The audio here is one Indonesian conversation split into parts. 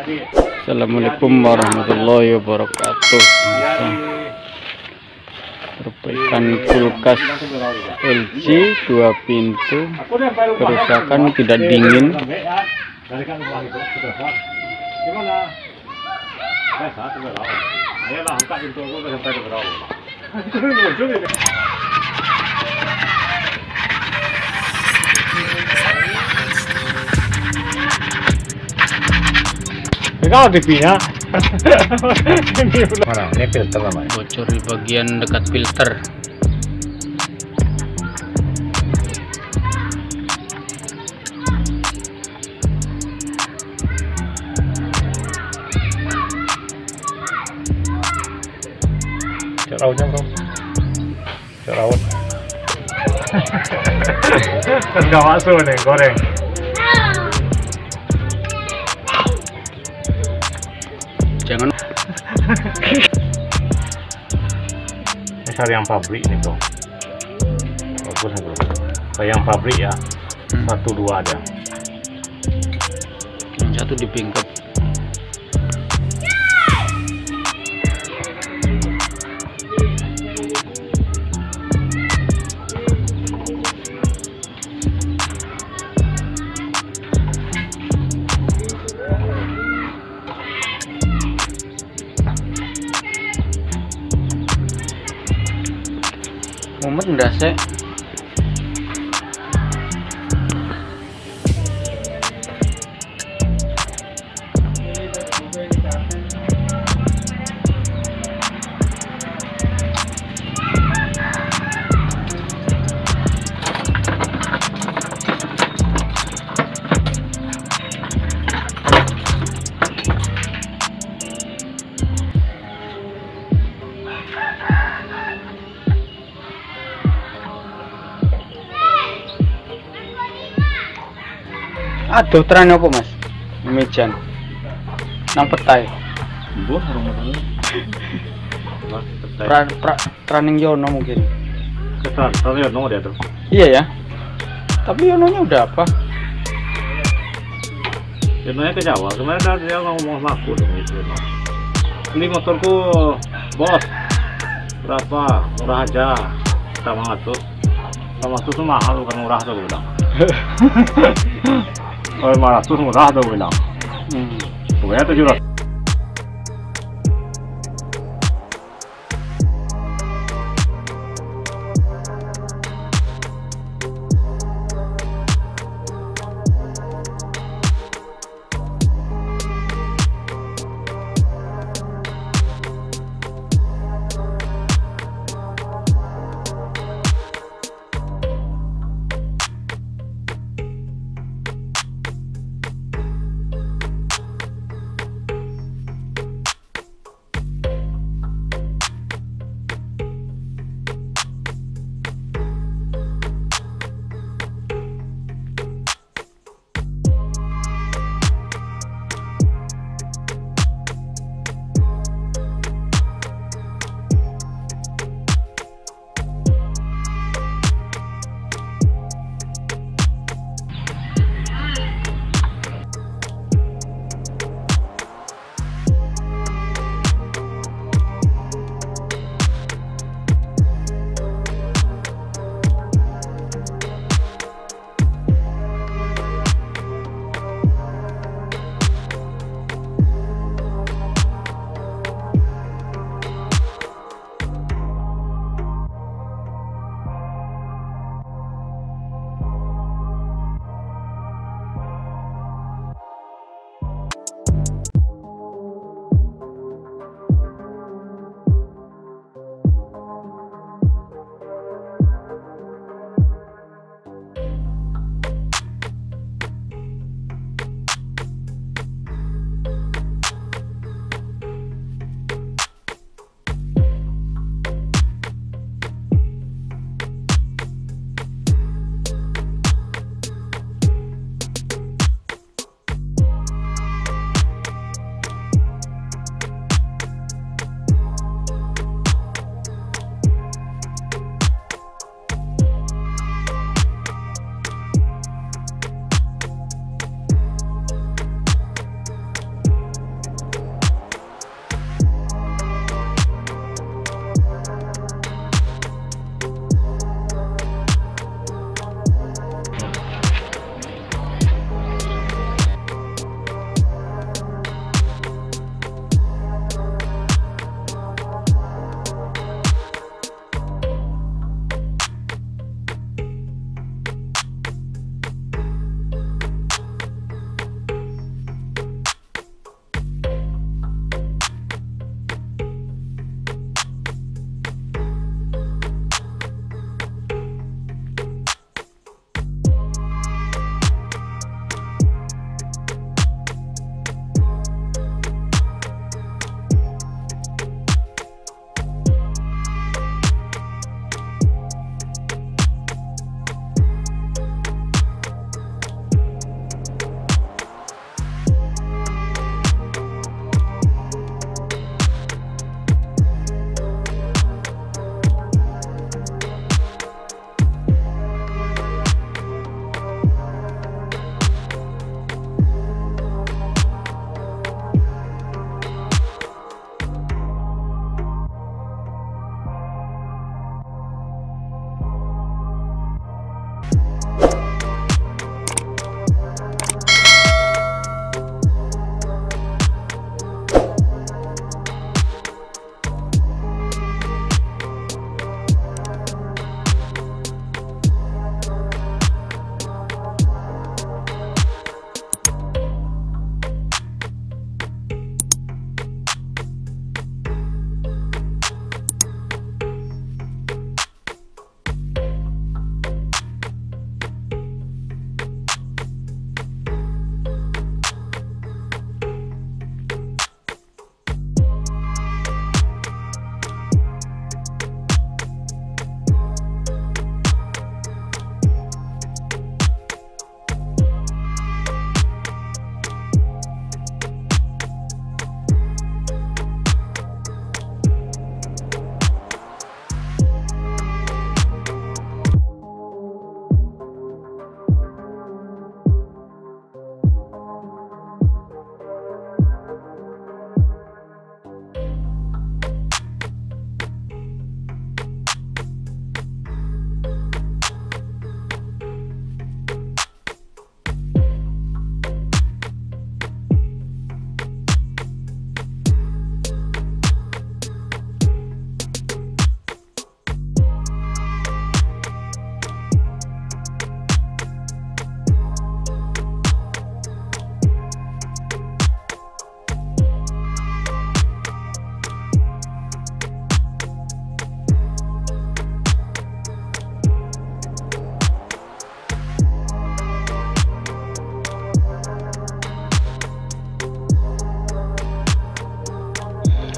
Assalamualaikum warahmatullahi wabarakatuh. Perbaikan kulkas LG 2 pintu kerusakan tidak dingin. Kalau TV-nya mana? Ini filter namanya. Bocor di bagian dekat filter. Cek rautnya bro. Cek raut. nggak masuk nih goreng. Jangan. Ini cari yang pabrik ini bro. Bagus nih bro. Kayak yang pabrik ya. 1-2 aja. Yang satu di pingkep. Mumet ndak sih? Aduh, tren apa mas? Mejan nang petai. Buah rumahnya. Training Yono mungkin. Kesan Yono dia tuh. Iya ya. Tapi Yononya udah apa? Yononya ke Jawa. Kemarin dia ngomong sama aku dong itu. Ini motorku bos. Berapa? Murah aja. Sama ngatur. Sama ngatur tuh mahal bukan murah tuh gue bilang. Kalau 500 murah tuh bilang. Pokoknya 700.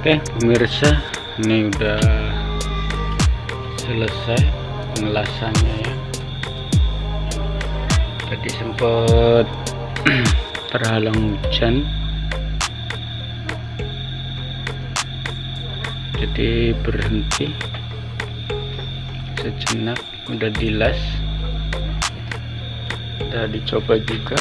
Oke pemirsa, ini udah selesai pengelasannya ya. Tadi sempat terhalang hujan, jadi berhenti sejenak. Udah dilas, udah dicoba juga.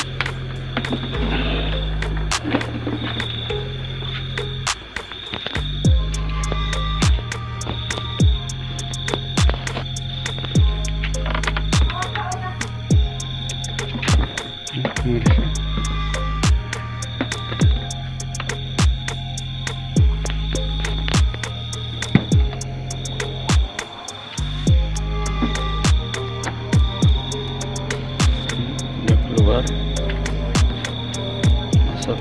Pemirsa, udah keluar masuk.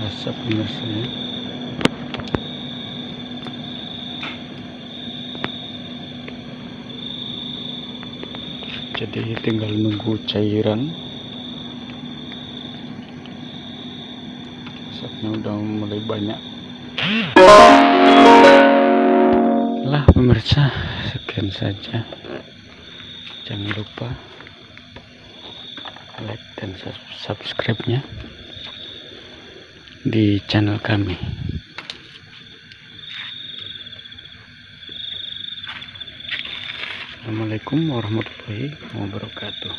Asap pemirsa ya. Jadi tinggal nunggu cairan. Asapnya udah mulai banyak. Lah pemirsa, sekian saja. Jangan lupa like dan subscribe-nya di channel kami. Assalamualaikum warahmatullahi wabarakatuh.